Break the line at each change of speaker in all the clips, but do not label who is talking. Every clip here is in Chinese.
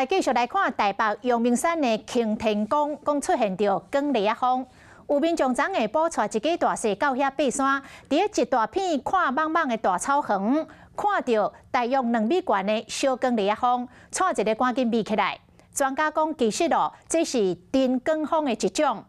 来继续来看台北阳明山的擎天宫，讲出现着光烈啊风。有民众昨下晡带一架大车到遐爬山，伫一大片看茫茫的大草原，看到大约2米高的小光烈啊风，带一个赶紧避起来。专家讲，其实这是电光风的一种。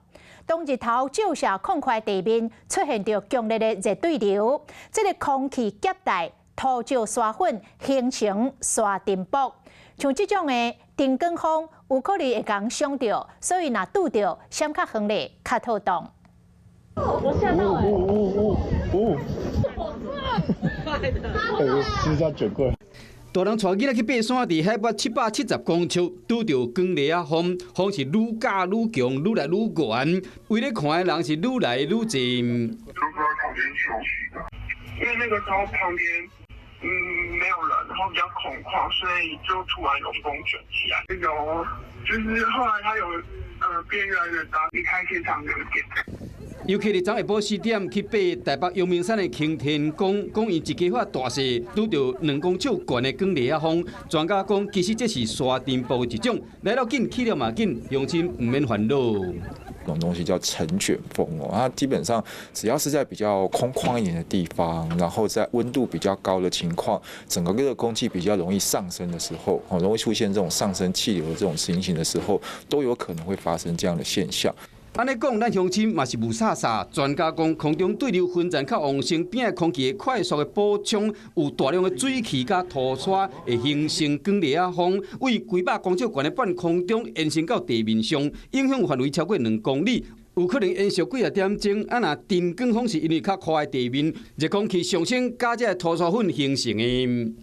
当日头照射空旷地面，出现着强烈的热对流，这个空气夹带土石沙粉形成沙尘暴。像这种的电光风，有可能会共伤到，所以若拄到闪较远的较透动。
我吓到了！
是这卷过来。
大人带囡仔去爬山，伫海拔770公尺，拄到光烈啊风，风是愈假愈强，愈来愈悬，为了看的人是愈来愈多。
就在旁边休息的，因为那个时候旁边没有人，然后比较空旷，所以就突然有风卷起来。有，就是后来他有变越来越大，离开现场有点。
尤其是昨下晡4点去爬台北阳明山的擎天宫，讲因一家伙大势拄到2公尺悬的光烈啊风，专家讲其实这是沙尘暴一种，来到紧去了嘛紧，乡亲唔免烦恼。
这种东西叫尘卷风哦，它基本上只要是在比较空旷一点的地方，然后在温度比较高的情况，整个热空气比较容易上升的时候，容易出现这种上升气流的这种情形的时候，都有可能会发生这样的现象。
安尼讲，咱乡亲嘛是雾煞煞。专家讲，空中对流分散较旺盛，边个空气会快速的补充，有大量的水汽甲土沙会形成光烈啊风，为几百公尺悬的半空中延伸到地面上，影响范围超过2公里。有可能延续几啊点钟，若电光风是因为较快的地面，热空气上升，加这土沙粉形成的。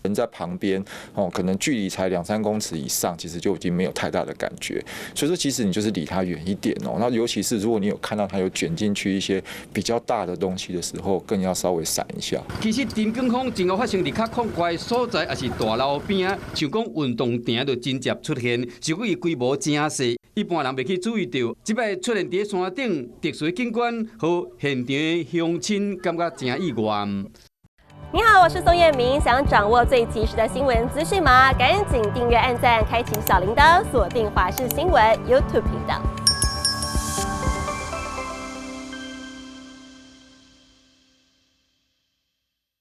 人在旁边可能距离才2-3公尺以上，其实就已经没有太大的感觉。所以说，其实你就是离它远一点哦。那尤其是如果你有看到它有卷进去一些比较大的东西的时候，更要稍微闪一下。
其实电光风真有发生伫较空旷的所在，也是大路边，像讲运动场就真接出现，是因伊规模真细，一般人袂去注意到。即摆出现伫山顶特殊景观，和现场的乡亲感觉真意外。
你好，我是宋彦明。想掌握最及时的新闻资讯吗？赶紧订阅、按赞、开启小铃铛，锁定华视新闻 YouTube 频道。